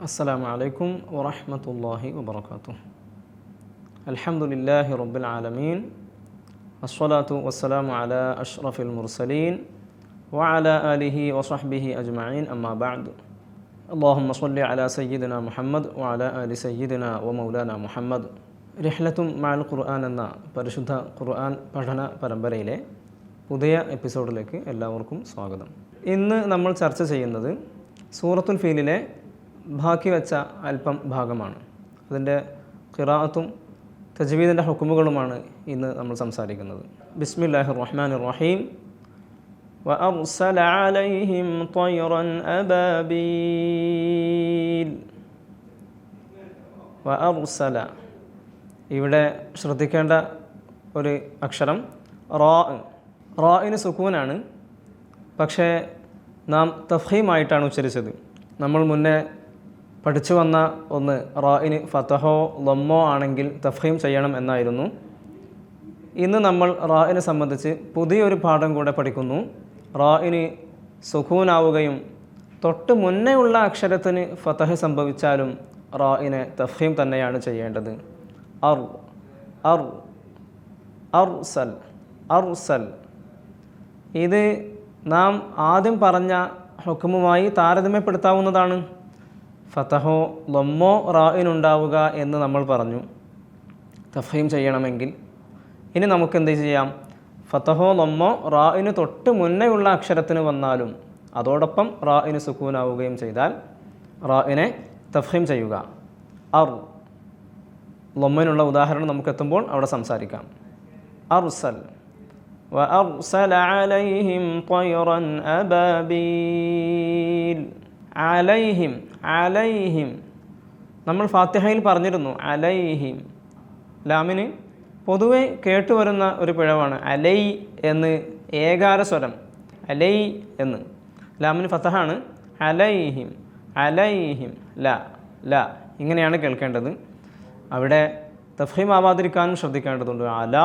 السلام عليكم ورحمة الله وبركاته. الحمد لله رب العالمين والصلاة والسلام على أشرف المرسلين وعلى آله وصحبه أجمعين أما بعد. اللهم صل على سيدنا محمد وعلى آل سيدنا ومولانا محمد. രഹ്ലത്തും മഅൽ ഖുർആൻ എന്ന പരിശുദ്ധ ഖുർആൻ പഠന പരമ്പരയിലെ പുതിയ എപ്പിസോഡിലേക്ക് എല്ലാവർക്കും സ്വാഗതം. ഇന്ന് നമ്മൾ ചർച്ച ചെയ്യുന്നത് സൂറത്തുൽ ഫീലിലെ ബാക്കി വെച്ച അല്പം ഭാഗമാണ്. അതിൻ്റെ ഖിറാഅത്തും തജ്വീദിൻ്റെ ഹുക്കുമുകളുമാണ് ഇന്ന് നമ്മൾ സംസാരിക്കുന്നത്. ബിസ്മില്ലാഹിർ റഹ്മാനിർ റഹീം. വഅർസല അലൈഹിം ത്വയ്റൻ അബാബീൽ. വഅർസല, ഇവിടെ ശ്രദ്ധിക്കേണ്ട ഒരു അക്ഷരം റാഇന് സുക്കൂനാണ്. പക്ഷേ നാം തഫ്ഹീമായിട്ടാണ് ഉച്ചരിച്ചത്. നമ്മൾ മുന്നേ പഠിച്ചു വന്ന ഒന്ന് റാഇന് ഫതഹോ ലമ്മോ ആണെങ്കിൽ തഫ്ഹീം ചെയ്യണം എന്നായിരുന്നു. ഇന്ന് നമ്മൾ റാഇനെ സംബന്ധിച്ച് പുതിയൊരു പാഠം കൂടെ പഠിക്കുന്നു. റാഇന് സുക്കൂനാവുകയും തൊട്ട് മുന്നേ ഉള്ള അക്ഷരത്തിന് ഫതഹ് സംഭവിച്ചാലും റാഇനെ തഫ്ഹീം തന്നെയാണ് ചെയ്യേണ്ടത്. അർസൽ ഇത് നാം ആദ്യം പറഞ്ഞ ഹുക്കുമുമായി താരതമ്യപ്പെടുത്താവുന്നതാണ്. ഫതഹോ ലമ്മോ റാഇനുണ്ടാവുക എന്ന് നമ്മൾ പറഞ്ഞു തഫ്ഹീം ചെയ്യണമെങ്കിൽ. ഇനി നമുക്ക് എന്ത് ചെയ്യാം? ഫതഹോ ലമ്മോ റാഇന് തൊട്ട് മുന്നേ ഉള്ള അക്ഷരത്തിന് വന്നാലും അതോടൊപ്പം റാഇന് സുക്കൂനാവുകയും ചെയ്താൽ റാഇനെ തഫ്ഹീം ചെയ്യുക. ലമ്മിനുള്ള ഉദാഹരണം നമുക്ക് എത്തുമ്പോൾ അവിടെ സംസാരിക്കാം. അർസൽ വഅർസല അലൈഹിം ത്വയ്റൻ അബാബീൽ. അലൈഹിം നമ്മൾ ഫാത്തിഹയിൽ പറഞ്ഞിരുന്നു അലൈഹിം. ലാമിന് പൊതുവെ കേട്ടുവരുന്ന ഒരു പിഴവാണ് അലൈ എന്ന് ഏകാര സ്വരം, അലൈ എന്ന്. ലാമിന് ഫതഹാണ്. അലൈഹിം ല ഇങ്ങനെയാണ് കേൾക്കേണ്ടത്. അവിടെ തഫ്ഹീം ആവാതിരിക്കാനും ശ്രദ്ധിക്കേണ്ടതുണ്ട്. അല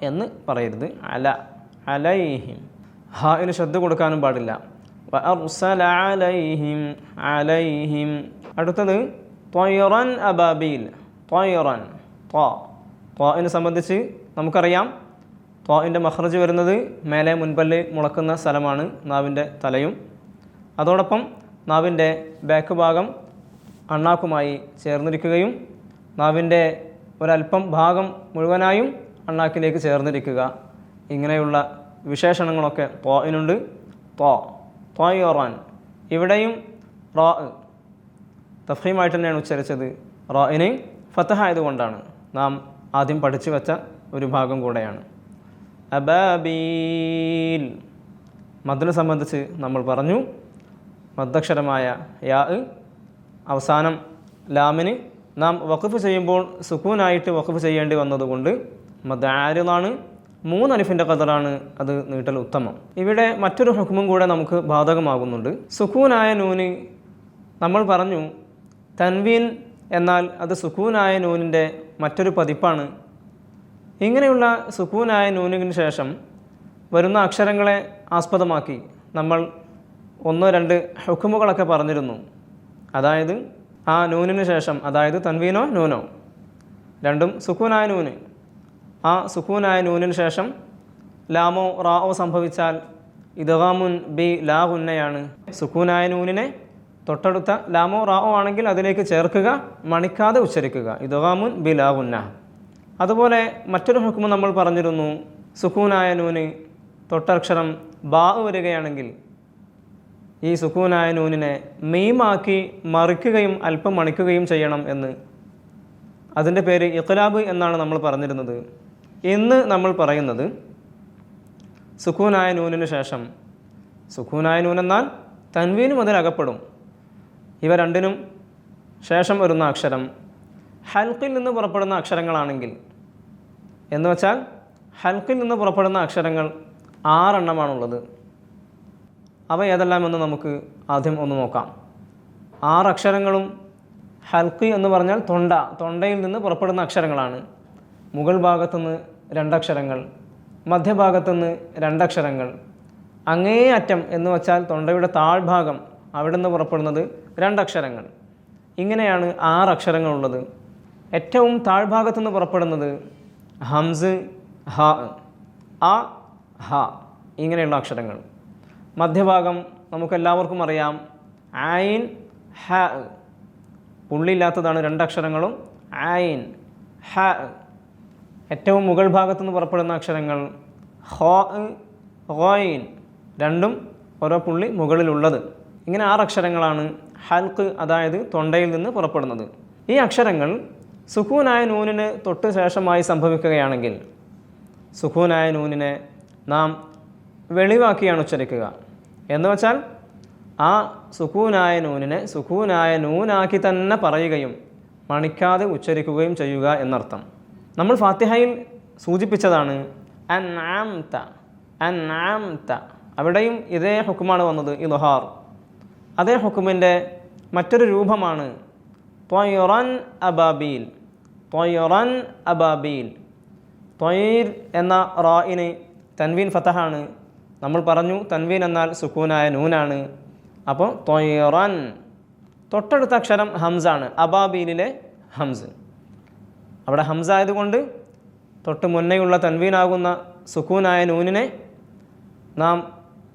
എന്ന് പറയരുത്, അലൈഹിം. ഹാഇന് ശ്രദ്ധ കൊടുക്കാനും പാടില്ല. വഅർസല അലൈഹിം. അടുത്തത് ത്വയ്റൻ അബാബീൽ. ത്വാഇനെ സംബന്ധിച്ച് നമുക്കറിയാം, ത്വാഇൻ്റെ മഖ്റജ് വരുന്നത് മേലെ മുൻപല്ല് മുളക്കുന്ന സ്ഥലമാണ്, നാവിൻ്റെ തലയും. അതോടൊപ്പം നാവിൻ്റെ ബാക്ക് ഭാഗം അണ്ണാക്കുമായി ചേർന്നിരിക്കുകയും നാവിൻ്റെ ഒരല്പം ഭാഗം മുഴുവനായും അണ്ണാക്കിലേക്ക് ചേർന്നിരിക്കുക. ഇങ്ങനെയുള്ള വിശേഷണങ്ങളൊക്കെ ത്വാഇനുണ്ട്. ത്വയ്റൻ ഇവിടെയും റാ തഫ്ഹീമായിട്ട് തന്നെയാണ് ഉച്ചരിച്ചത്. റാഇന് ഫതഹ ആയതുകൊണ്ടാണ്. നാം ആദ്യം പഠിച്ചു വെച്ച ഒരു ഭാഗം കൂടെയാണ്. അബാബീൽ മദ്ദിനെ സംബന്ധിച്ച് നമ്മൾ പറഞ്ഞു. മദ്ദക്ഷരമായ യാ അവസാനം ലാമിന് നാം വഖഫ് ചെയ്യുമ്പോൾ സുക്കൂനായിട്ട് വഖഫ് ചെയ്യേണ്ടി വന്നതുകൊണ്ട് മദ് ആരിളാണ്. 3 അലിഫിൻ്റെ ഖദറാണ് അത് നീട്ടൽ ഉത്തമം. ഇവിടെ മറ്റൊരു ഹുക്മും കൂടെ നമുക്ക് ബാധകമാകുന്നുണ്ട്. സുക്കൂനായ നൂന് നമ്മൾ പറഞ്ഞു തൻവീൻ എന്നാൽ അത് സുക്കൂനായ നൂനിൻ്റെ മറ്റൊരു പതിപ്പാണ്. ഇങ്ങനെയുള്ള സുക്കൂനായ നൂനിന് ശേഷം വരുന്ന അക്ഷരങ്ങളെ ആസ്പദമാക്കി നമ്മൾ 1-2 ഹുക്മുകളൊക്കെ പറഞ്ഞിരുന്നു. അതായത് ആ നൂനിന് ശേഷം, അതായത് തൻവീനോ നൂനോ രണ്ടും സുക്കൂനായ നൂന്, ആ സുക്കൂനായ നൂനിന് ശേഷം ലാമോ റാഓ സംഭവിച്ചാൽ ഇദ്ഗാമുൻ ബി ലാ ഗുന്നയാണ്. സുക്കൂനായ നൂനിനെ തൊട്ടടുത്ത ലാമോ റാഓ ആണെങ്കിൽ അതിലേക്ക് ചേർക്കുക, മണിക്കാതെ ഉച്ചരിക്കുക. ഇദ്ഗാമുൻ ബി ലാ ഗുന്ന. അതുപോലെ മറ്റൊരു ഹുക്മ നമ്മൾ പറഞ്ഞിരുന്നു, സുക്കൂനായ നൂന് തൊട്ടക്ഷരം ബാ വരികയാണെങ്കിൽ ഈ സുക്കൂനായ നൂനിനെ മീമാക്കി മറിക്കുകയും അല്പം മണിക്കുകയും ചെയ്യണം എന്ന്. അതിൻ്റെ പേര് ഇഖ്ലാബ് എന്നാണ് നമ്മൾ പറഞ്ഞിരുന്നത്. ഇന്ന് നമ്മൾ പറയുന്നത് സുക്കൂനായ നൂനിന് ശേഷം, സുക്കൂനായ നൂനെന്നാൽ തൻവീനും അതിലകപ്പെടും. ഇവ രണ്ടിനും ശേഷം വരുന്ന അക്ഷരം ഹൽക്കിൽ നിന്ന് പുറപ്പെടുന്ന അക്ഷരങ്ങളാണെങ്കിൽ, എന്ന് വെച്ചാൽ ഹൽക്കിൽ നിന്ന് പുറപ്പെടുന്ന അക്ഷരങ്ങൾ 6 എണ്ണമാണുള്ളത്. അവ ഏതെല്ലാം എന്ന് നമുക്ക് ആദ്യം ഒന്ന് നോക്കാം. 6 അക്ഷരങ്ങളും ഹൽക്കി എന്ന് പറഞ്ഞാൽ തൊണ്ടയിൽ നിന്ന് പുറപ്പെടുന്ന അക്ഷരങ്ങളാണ്. മുകൾ ഭാഗത്തുനിന്ന് 2 അക്ഷരങ്ങൾ, മധ്യഭാഗത്തുനിന്ന് 2 അക്ഷരങ്ങൾ, അങ്ങേ അറ്റം എന്ന് വച്ചാൽ തൊണ്ടയുടെ താഴ്ഭാഗം അവിടെ നിന്ന് പുറപ്പെടുന്നത് 2 അക്ഷരങ്ങൾ. ഇങ്ങനെയാണ് 6 അക്ഷരങ്ങളുള്ളത്. ഏറ്റവും താഴ്ഭാഗത്തു നിന്ന് പുറപ്പെടുന്നത് ഹംസ്, ഹ, അ, ഹ ഇങ്ങനെയുള്ള അക്ഷരങ്ങൾ. മധ്യഭാഗം നമുക്കെല്ലാവർക്കും അറിയാം ഐൻ, ഹ. പുള്ളിയില്ലാത്തതാണ് 2 അക്ഷരങ്ങളും ഐൻ, ഹ. ഏറ്റവും മുകൾ ഭാഗത്തു നിന്ന് പുറപ്പെടുന്ന അക്ഷരങ്ങൾ ഹോ, ഗോയിൻ, രണ്ടും ഓരോ പുള്ളി മുകളിലുള്ളത്. ഇങ്ങനെ 6 അക്ഷരങ്ങളാണ് ഹൽക്ക്, അതായത് തൊണ്ടയിൽ നിന്ന് പുറപ്പെടുന്നത്. ഈ അക്ഷരങ്ങൾ സുക്കൂനായ നൂനിന് തൊട്ട് ശേഷമായി സംഭവിക്കുകയാണെങ്കിൽ സുക്കൂനായ നൂനിനെ നാം വെളിവാക്കിയാണ് ഉച്ചരിക്കുക. എന്ന് വെച്ചാൽ ആ സുക്കൂനായ നൂനിനെ സുക്കൂനായ നൂനാക്കി തന്നെ പറയുകയും മണിക്കാതെ ഉച്ചരിക്കുകയും ചെയ്യുക എന്നർത്ഥം. നമ്മൾ ഫാത്തിഹയിൽ സൂചിപ്പിച്ചതാണ് അൻഅംത, അൻഅംത. അവിടെയും ഇതേ ഹുക്കുമാണ് വന്നത്, ഇദ്ഹാർ. അതേ ഹുക്കുമിൻ്റെ മറ്റൊരു രൂപമാണ് ത്വയ്റൻ അബാബീൽ, ത്വയ്റൻ അബാബീൽ. ത്വയ്ർ എന്ന റായിന് തൻവീൻ ഫതഹാണ്. നമ്മൾ പറഞ്ഞു തൻവീൻ എന്നാൽ സുക്കൂനായ നൂനാണ്. അപ്പോൾ ത്വയ്റൻ, തൊട്ടടുത്ത അക്ഷരം ഹംസാണ്, അബാബീലിലെ ഹംസ്. അവിടെ ഹംസ ആയതുകൊണ്ട് തൊട്ട് മുന്നേയുള്ള തൻവീനാകുന്ന സുക്കൂനായ നൂനിനെ നാം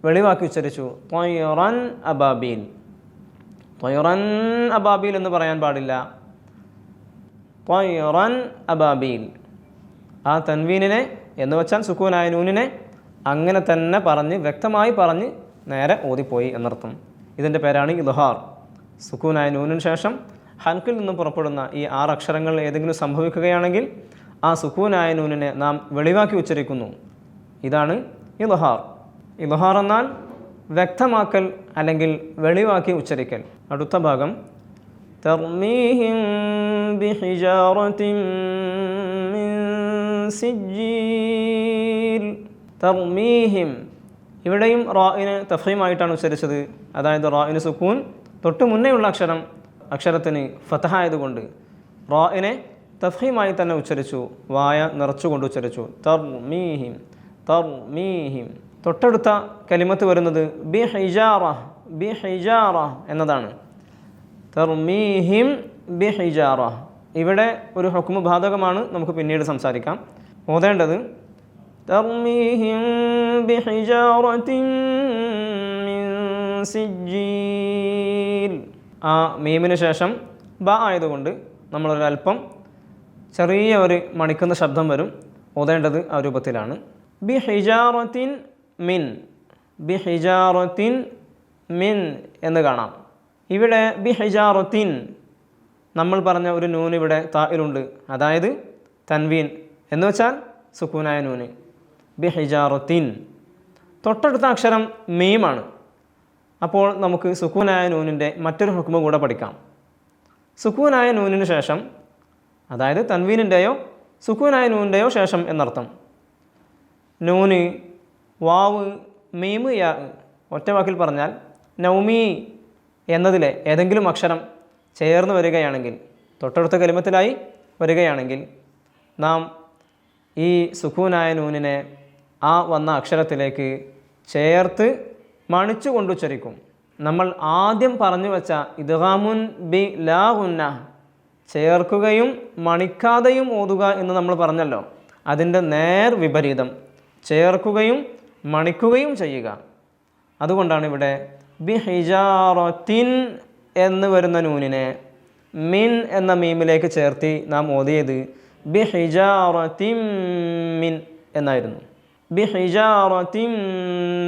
വെളിവാക്കി ഉച്ചരിച്ചു ത്വയ്റൻ അബാബീൽ. ത്വയ്റൻ അബാബീൽ എന്ന് പറയാൻ പാടില്ല, ത്വയ്റൻ അബാബീൽ. ആ തൻവീനിനെ എന്ന് വെച്ചാൽ സുക്കൂനായ നൂനിനെ അങ്ങനെ തന്നെ പറഞ്ഞ് വ്യക്തമായി പറഞ്ഞ് നേരെ ഓതിപ്പോയി എന്നർത്ഥം. ഇതിൻ്റെ പേരാണ് ഇദ്ഹാർ. സുക്കൂനായ നൂനിന് ശേഷം ഹൽക്കിൽ നിന്നും പുറപ്പെടുന്ന ഈ 6 അക്ഷരങ്ങൾ ഏതെങ്കിലും സംഭവിക്കുകയാണെങ്കിൽ ആ സുക്കൂനായ നൂനിനെ നാം വെളിവാക്കി ഉച്ചരിക്കുന്നു. ഇതാണ് ഇദ്ഹാർ. ഇദ്ഹാർ എന്നാൽ വ്യക്തമാക്കൽ അല്ലെങ്കിൽ വെളിവാക്കി ഉച്ചരിക്കൽ. അടുത്ത ഭാഗം തർമീഹിം ബിഹിജാറത്തിൻ മിൻ സിജ്ജീൽ. തർമീഹിം, ഇവിടെയും റായിന് തഫ്ഹീമായിട്ടാണ് ഉച്ചരിച്ചത്. അതായത് റായിന് സുക്കൂൻ, തൊട്ട് മുന്നേയുള്ള അക്ഷരത്തിന് ഫതഹ ആയതുകൊണ്ട് റായിനെ തഫ്ഹീമായി തന്നെ ഉച്ചരിച്ചു, വായ നിറച്ചുകൊണ്ട് ഉച്ചരിച്ചു. തർമീഹിം, തർമീഹിം. തൊട്ടടുത്ത കലിമത്ത് വരുന്നത് ബി ഹിജാറ, ബി ഹിജാറ എന്നതാണ്. തർമീഹിം ബി ഹിജാറ. ഇവിടെ ഒരു ഹുക്മ് ബാധകമാണ്, നമുക്ക് പിന്നീട് സംസാരിക്കാം. ഓതേണ്ടത് തർമീഹിം ബി ഹിജാറത്തിൻ മിൻ സിജ്ജീൽ. ആ മീമിന് ശേഷം ബ ആയതുകൊണ്ട് നമ്മളൊരൽപ്പം ചെറിയ ഒരു മണിക്കുന്ന ശബ്ദം വരും. ഓതേണ്ടത് ആ രൂപത്തിലാണ്. ബി ഹിജാറത്തിൻ മിൻ, ബി ഹിജാറത്തിൻ മിൻ എന്ന് കാണാം. ഇവിടെ ബി ഹിജാറത്തിൻ നമ്മൾ പറഞ്ഞ ഒരു നൂന് ഇവിടെ തായിലുണ്ട്, അതായത് തൻവീൻ എന്ന് വെച്ചാൽ സുക്കൂനായ നൂന്. ബി ഹിജാറത്തിൻ. തൊട്ടടുത്ത അക്ഷരം മീമാണ്. അപ്പോൾ നമുക്ക് സുക്കൂനായ നൂനിൻ്റെ മറ്റൊരു ഹുക്മ കൂടെ പഠിക്കാം. സുക്കൂനായ നൂനിന് ശേഷം, അതായത് തൻവീനിൻ്റെയോ സുക്കൂനായ നൂനിൻ്റെയോ ശേഷം എന്നർത്ഥം. നൂന്, വാവ്, മീമ്, യാ. ഒറ്റ വാക്കിൽ പറഞ്ഞാൽ നൗമി എന്നതിലെ ഏതെങ്കിലും അക്ഷരം ചേർന്ന് വരികയാണെങ്കിൽ, തൊട്ടടുത്ത കലിമത്തിലായി വരികയാണെങ്കിൽ നാം ഈ സുക്കൂനായ നൂനിനെ ആ വന്ന അക്ഷരത്തിലേക്ക് ചേർത്ത് മണിച്ചു കൊണ്ടുച്ചരിക്കും. നമ്മൾ ആദ്യം പറഞ്ഞു വച്ച ഇദ്ഗാമുൻ ബി ലാ ഗുന്ന, ചേർക്കുകയും മണിക്കാതെയും ഓതുക എന്ന് നമ്മൾ പറഞ്ഞല്ലോ. അതിൻ്റെ നേർ വിപരീതം ചേർക്കുകയും മണിക്കുകയും ചെയ്യുക. അതുകൊണ്ടാണ് ഇവിടെ ബി ഹിജാറത്തിൻ എന്ന് വരുന്ന നൂനിനെ മിൻ എന്ന മീമിലേക്ക് ചേർത്തി നാം ഓതിയത് ബി ഹിജാറത്തിൻ മിൻ എന്നായിരുന്നു. ബി ഹിജാറത്തിൻ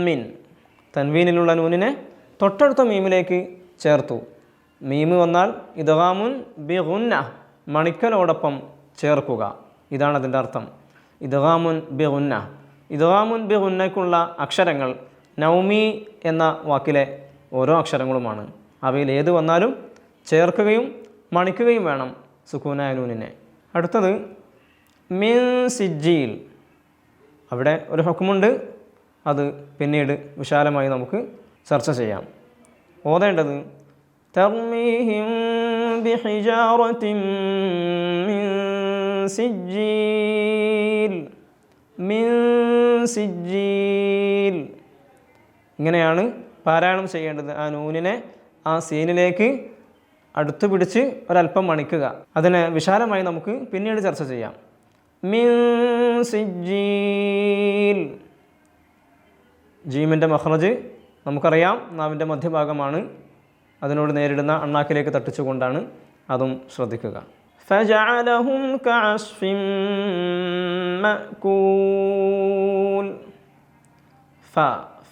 മിൻ. തൻവീനിലുള്ള നൂനിനെ തൊട്ടടുത്ത മീമിലേക്ക് ചേർത്തു. മീമ് വന്നാൽ ഇദ്ഗാമുൻ ബി ഗുന്ന, മണിക്കലോടൊപ്പം ചേർക്കുക. ഇതാണ് അതിൻ്റെ അർത്ഥം. ഇദ്ഗാമുൻ ബി ഗുന്ന. ഇദ്ഗാമുൻ ബി ഗുന്നയ്ക്കുള്ള അക്ഷരങ്ങൾ നൗമി എന്ന വാക്കിലെ ഓരോ അക്ഷരങ്ങളുമാണ്. അവയിൽ ഏത് വന്നാലും ചേർക്കുകയും മണിക്കുകയും വേണം സുക്കൂനായ നൂനിനെ. അടുത്തത് മിൻ സിജ്ജീൽ. അവിടെ ഒരു ഹുക്മുണ്ട്, അത് പിന്നീട് വിശാലമായി നമുക്ക് ചർച്ച ചെയ്യാം. ഓതേണ്ടത് തർമീഹിം ബിഹിജാറത്തിൻ മിൻ സിജ്ജീൽ, മിൻ സിജ്ജീൽ. ഇങ്ങനെയാണ് പാരായണം ചെയ്യേണ്ടത്. ആ നൂനിനെ ആ സീനിലേക്ക് അടുത്ത് പിടിച്ച് ഒരല്പം മണിക്കുക. അതിനെ വിശാലമായി നമുക്ക് പിന്നീട് ചർച്ച ചെയ്യാം. മിൻ സിജ്ജീൽ. ജീമിൻ്റെ മഖ്റജ് നമുക്കറിയാം, നാവിൻ്റെ മധ്യഭാഗമാണ്. അതിനോട് നേരിടുന്ന അണ്ണാക്കിലേക്ക് തട്ടിച്ചുകൊണ്ടാണ്. അതും ശ്രദ്ധിക്കുക. ഫജഅലഹും കഅസ്ഫിൻ മഅകൂൽ.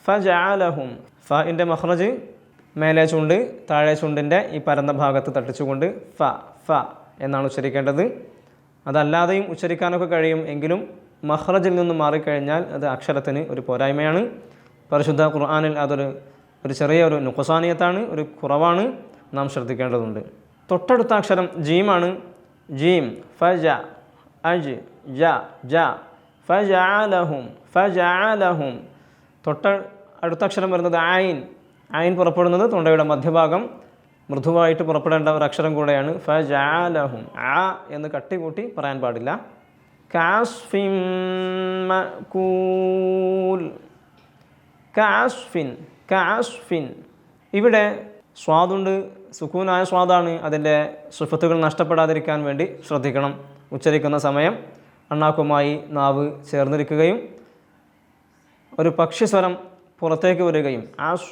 ഫജഅലഹും, ഫഇൻ്റെ മഖ്റജ് മേലെ ചുണ്ട് താഴെ ചുണ്ടിൻ്റെ ഈ പരന്ന ഭാഗത്ത് തട്ടിച്ചുകൊണ്ട് ഫ എന്നാണ് ഉച്ചരിക്കേണ്ടത്. അതല്ലാതെയും ഉച്ചരിക്കാനൊക്കെ കഴിയും. എങ്കിലും മഖ്റജിൽ നിന്ന് മാറിക്കഴിഞ്ഞാൽ അത് അക്ഷരത്തിന് ഒരു പോരായ്മയാണ്. പരിശുദ്ധ ഖുർആനിൽ ഒരു ചെറിയ ഒരു നുഖ്സാനിയത്താണ്, ഒരു കുറവാണ്, നാം ശ്രദ്ധിക്കേണ്ടതുണ്ട്. തൊട്ടടുത്ത അക്ഷരം ജീമാണ്. ജീം ഫജ അജ് ജ ജ ഫജഅലഹും ഫജഅലഹും. അടുത്ത അക്ഷരം വരുന്നത് ആയിൻ. ആയിൻ പുറപ്പെടുന്നത് തൊണ്ടയുടെ മധ്യഭാഗം, മൃദുവായിട്ട് പുറപ്പെടേണ്ട ഒരു അക്ഷരം കൂടെയാണ്. ഫജഅലഹും. ആ എന്ന് കട്ടികൂട്ടി പറയാൻ പാടില്ല. കഅസ്ഫിൻ മഅകൂൽ. കഅസ്ഫിൻ കഅസ്ഫിൻ. ഇവിടെ സ്വാദുണ്ട്, സുക്കൂനായ സ്വാദാണ്. അതിൻ്റെ സിഫത്തുകൾ നഷ്ടപ്പെടാതിരിക്കാൻ വേണ്ടി ശ്രദ്ധിക്കണം. ഉച്ചരിക്കുന്ന സമയം അണ്ണാക്കുമായി നാവ് ചേർന്നിരിക്കുകയും ഒരു പക്ഷിസ്വരം പുറത്തേക്ക് വരികയും ആസ്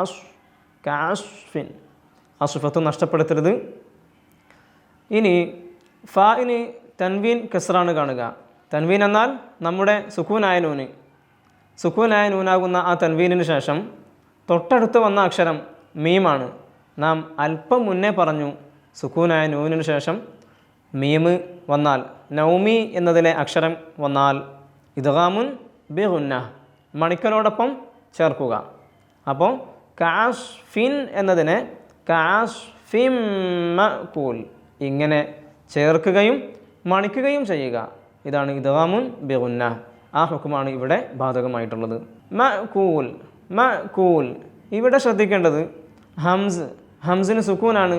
ആസ് കാസ്ഫിൻ, ആ സിഫത്ത് നഷ്ടപ്പെടുത്തരുത്. ഇനി ഫാഇന് തൻവീൻ കസ്റാണ് കാണുക. തൻവീൻ എന്നാൽ നമ്മുടെ സുക്കൂനായ നൂനാകുന്ന ആ തൻവീനിന് ശേഷം തൊട്ടടുത്ത് വന്ന അക്ഷരം മീമാണ്. നാം അല്പം മുന്നേ പറഞ്ഞു, സുക്കൂനായ നൂനിന് ശേഷം മീമ് വന്നാൽ, നൗമി എന്നതിലെ അക്ഷരം വന്നാൽ ഇദ്ഗാമുൻ ബിഗുന്ന, മണിക്കലോടൊപ്പം ചേർക്കുക. അപ്പോൾ കാസ്ഫിൻ എന്നതിനെ കാസ്ഫിൻ മഅകൂൽ ഇങ്ങനെ ചേർക്കുകയും മണിക്കുകയും ചെയ്യുക. ഇതാണ് ഇദ്ഗാമുൻ ബിഗുന്ന. ആ ഹുക്കുമാണ് ഇവിടെ ബാധകമായിട്ടുള്ളത്. മഅകൂൽ മഅകൂൽ. ഇവിടെ ശ്രദ്ധിക്കേണ്ടത് ഹംസിന് സുക്കൂനാണ്.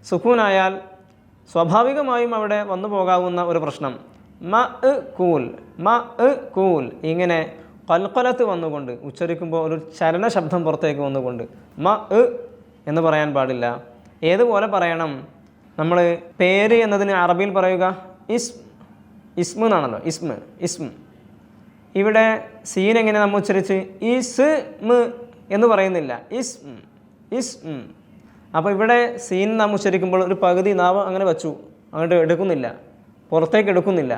സുക്കൂനായാൽ സ്വാഭാവികമായും അവിടെ വന്നു പോകാവുന്ന ഒരു പ്രശ്നം മഅകൂൽ ഇങ്ങനെ ഖൽഖലത്ത് വന്നുകൊണ്ട് ഉച്ചരിക്കുമ്പോൾ ഒരു ചലന ശബ്ദം പുറത്തേക്ക് വന്നുകൊണ്ട് എന്ന് പറയാൻ പാടില്ല. ഏതുപോലെ പറയണം? നമ്മൾ പേര് എന്നതിന് അറബിയിൽ പറയുക ഇസ്മ എന്നാണല്ലോ. ഇസ്മ. ഇവിടെ സീൻ എങ്ങനെ നമ്മൾ ഉച്ചരിച്ച് ഇസ്മ എന്ന് പറയുന്നില്ല, ഇസ്മ. അപ്പോൾ ഇവിടെ സീൻ നാം ഉച്ചരിക്കുമ്പോൾ ഒരു പകുതി നാവ് അങ്ങനെ വച്ചു, അങ്ങോട്ട് എടുക്കുന്നില്ല, പുറത്തേക്ക് എടുക്കുന്നില്ല.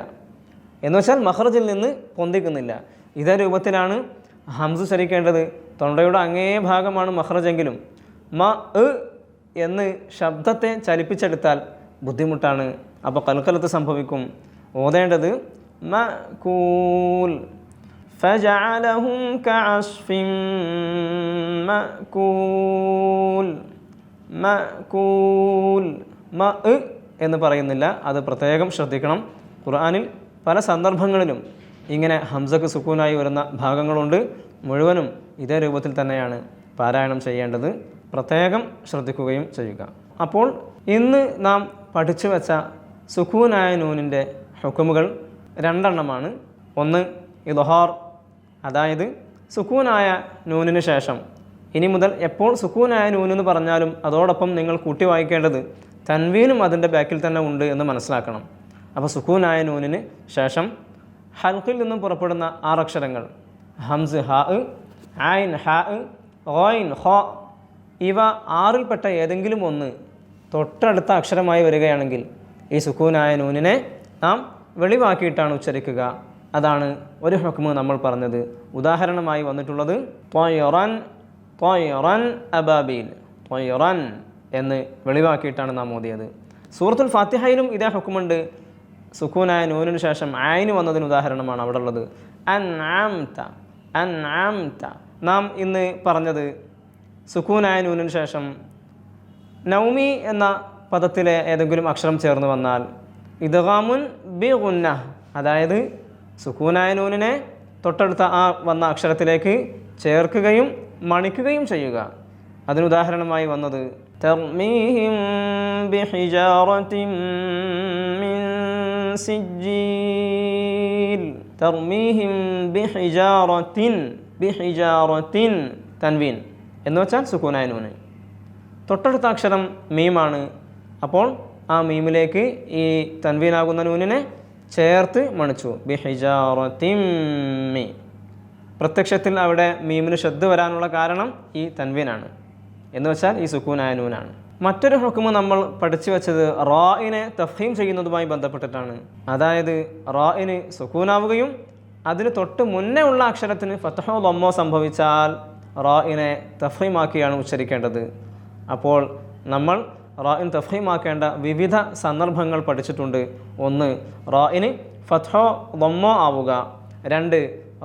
എന്ന് വെച്ചാൽ മഖ്റജിൽ നിന്ന് പൊന്തിക്കുന്നില്ല. ഇതേ രൂപത്തിലാണ് ഹംസ് ഉച്ചരിക്കേണ്ടത്. തൊണ്ടയുടെ അങ്ങേ ഭാഗമാണ് മഖ്റജെങ്കിലും എന്ന് ശബ്ദത്തെ ചലിപ്പിച്ചെടുത്താൽ ബുദ്ധിമുട്ടാണ്. അപ്പോൾ കൽക്കലത്ത് സംഭവിക്കും. ഓതേണ്ടത് മഅകൂൽ. ഫജഅലഹും കഅസ്ഫിൻ മഅകൂൽ. മഅകൂൽ എന്ന് പറയുന്നില്ല. അത് പ്രത്യേകം ശ്രദ്ധിക്കണം. ഖുർആനിൽ പല സന്ദർഭങ്ങളിലും ഇങ്ങനെ ഹംസക്ക് സുക്കൂനായി വരുന്ന ഭാഗങ്ങളുണ്ട്. മുഴുവനും ഇതേ രൂപത്തിൽ തന്നെയാണ് പാരായണം ചെയ്യേണ്ടത്. പ്രത്യേകം ശ്രദ്ധിക്കുകയും ചെയ്യുക. അപ്പോൾ ഇന്ന് നാം പഠിച്ചു വെച്ച സുക്കൂനായ നൂനിൻ്റെ ഹുക്കുമുകൾ രണ്ടെണ്ണമാണ്. ഒന്ന് ഇദ്ഹാർ, അതായത് സുക്കൂനായ നൂനിന് ശേഷം ഇനി മുതൽ എപ്പോൾ സുക്കൂനായ നൂനെന്ന് പറഞ്ഞാലും അതോടൊപ്പം നിങ്ങൾ കൂട്ടി വായിക്കേണ്ടത് തൻവീനും അതിൻ്റെ ബാക്കിൽ തന്നെ ഉണ്ട് എന്ന് മനസ്സിലാക്കണം. അപ്പോൾ സുക്കൂനായ നൂനിന് ശേഷം ഹൽക്കിൽ നിന്നും പുറപ്പെടുന്ന 6 അക്ഷരങ്ങൾ ഹംസ് ഹ, ഐൻ ഹ, ഗൈൻ ഹ, ഇവ 6ൽപ്പെട്ട ഏതെങ്കിലും ഒന്ന് തൊട്ടടുത്ത അക്ഷരമായി വരികയാണെങ്കിൽ ഈ സുക്കൂനായ നൂനിനെ നാം വെളിവാക്കിയിട്ടാണ് ഉച്ചരിക്കുക. അതാണ് ഒരു ഹുക്മ് നമ്മൾ പറഞ്ഞത്. ഉദാഹരണമായി വന്നിട്ടുള്ളത് ത്വയ്റൻ അബാബീൽ, ത്വയ്റൻ എന്ന് വെളിവാക്കിയിട്ടാണ് നാം ഓതിയത്. സൂറത്തുൽ ഫാത്തിഹയിലും ഇതേ ഹുക്മുണ്ട്. സുക്കൂനായ നൂനിന് ശേഷം ആയിന് വന്നതിന് ഉദാഹരണമാണ് അവിടെ ഉള്ളത്. അൻഅംത, അൻഅംത. നാം ഇന്ന് പറഞ്ഞത് സുക്കൂനായ നൂനിന് ശേഷം നൗമി എന്ന പദത്തിലെ ഏതെങ്കിലും അക്ഷരം ചേർന്ന് വന്നാൽ ഇദ്ഗാമുൻ ബിഗുന്ന, അതായത് സുക്കൂനായ നൂനിനെ തൊട്ടടുത്ത ആ വന്ന അക്ഷരത്തിലേക്ക് ചേർക്കുകയും മണിക്കുകയും ചെയ്യുക. അതിനുദാഹരണമായി വന്നത് തർമീഹിം ബിഹിജാറത്തിൻ മിൻ സിജ്ജീൽ. തർമീഹിം ബിഹിജാറത്തിൻ, തൻവീൻ എന്ന് വെച്ചാൽ സുക്കൂനായ നൂന്. തൊട്ടടുത്ത അക്ഷരം മീമാണ്. അപ്പോൾ ആ മീമിലേക്ക് ഈ തൻവീനാകുന്ന നൂനിനെ ചേർത്ത് മണിച്ചു. ബിഹിജാറത്തിമ്മി. പ്രത്യക്ഷത്തിൽ അവിടെ മീമിന് ഷദ്ദ് വരാനുള്ള കാരണം ഈ തൻവീനാണ്, എന്ന് വെച്ചാൽ ഈ സുക്കൂനായ നൂനാണ്. മറ്റൊരു ഹുക്മ് നമ്മൾ പഠിച്ചു വെച്ചത് റാഇനെ തഫ്ഹീം ചെയ്യുന്നതുമായി ബന്ധപ്പെട്ടിട്ടാണ്. അതായത് റാഇന് സുക്കൂനാവുകയും അതിന് തൊട്ട് മുന്നേ ഉള്ള അക്ഷരത്തിന് ഫത്ഹോ ദമ്മോ സംഭവിച്ചാൽ റാഇനെ തഫ്ഹീമാക്കിയാണ് ഉച്ചരിക്കേണ്ടത്. അപ്പോൾ നമ്മൾ റാഇൻ തഫ്ഹീമാക്കേണ്ട വിവിധ സന്ദർഭങ്ങൾ പഠിച്ചിട്ടുണ്ട്. ഒന്ന്, റാഇന് ഫത്ഹോ ദമ്മോ ആവുക. രണ്ട്,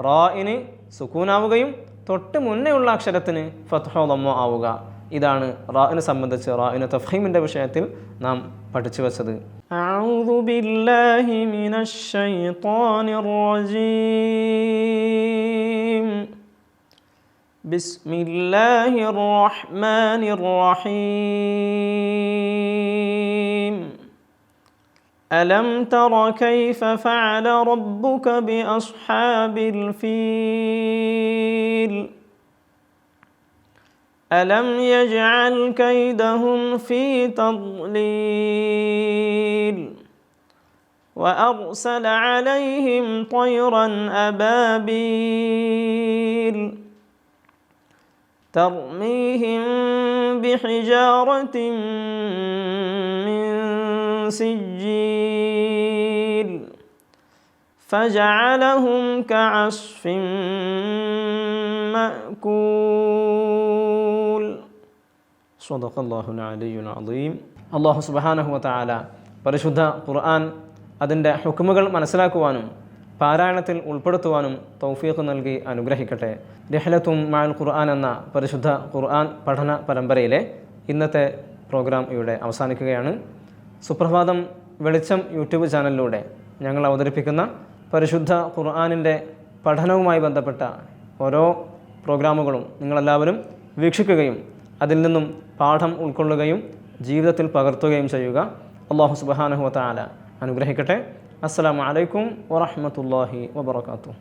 റാഇന് സുക്കൂനാവുകയും തൊട്ട് മുന്നേ ഉള്ള അക്ഷരത്തിന് ഫത്ഹോ ദമ്മോ ആവുക. ഇതാണ് റാഇനെ സംബന്ധിച്ച് റാഇന് തഫ്ഹീമിൻ്റെ വിഷയത്തിൽ നാം പഠിച്ചു വച്ചത്. അഊദു ബില്ലാഹി മിനശ് ശൈത്വാനിർ റജീം. ബിസ്മില്ലാഹിർ റഹ്മാനിർ റഹീം. അലം തറ കൈഫ ഫഅല റബ്ബുക ബിഅസ്ഹാബിൽ ഫീൽ. ألم يجعل كيدهم في تضليل وأرسل عليهم طيرا أبابيل ترميهم بحجارة من سجيل فجعلهم كعصف مأكول. സ്വദഖല്ലാഹുൽ അലിയ്യുൽ അദീം. അല്ലാഹു സുബ്ഹാനഹു വ തആല പരിശുദ്ധ ഖുർആൻ അതിൻ്റെ ഹുക്മുകൾ മനസ്സിലാക്കുവാനും പാരായണത്തിൽ ഉൾപ്പെടുത്തുവാനും തൗഫീഖ് നൽകി അനുഗ്രഹിക്കട്ടെ. റിഹ്ലത്തും മഅൽ ഖുർആൻ എന്ന പരിശുദ്ധ ഖുർആൻ പഠന പരമ്പരയിലെ ഇന്നത്തെ പ്രോഗ്രാം ഇവിടെ അവസാനിക്കുകയാണ്. സുപ്രഭാതം വെളിച്ചം യൂട്യൂബ് ചാനലിലൂടെ ഞങ്ങൾ അവതരിപ്പിക്കുന്ന പരിശുദ്ധ ഖുർആനിൻ്റെ പഠനവുമായി ബന്ധപ്പെട്ട ഓരോ പ്രോഗ്രാമുകളും നിങ്ങളെല്ലാവരും വീക്ഷിക്കുകയും അതിൽ നിന്നും പാഠം ഉൾക്കൊള്ളുകയും ജീവിതത്തിൽ പകർത്തുകയും ചെയ്യുക. അല്ലാഹു സുബ്ഹാനഹു വ തആല അനുഗ്രഹിക്കട്ടെ. അസ്സലാമു അലൈക്കും വറഹ്മത്തുള്ളാഹി വബറകാതുഹു.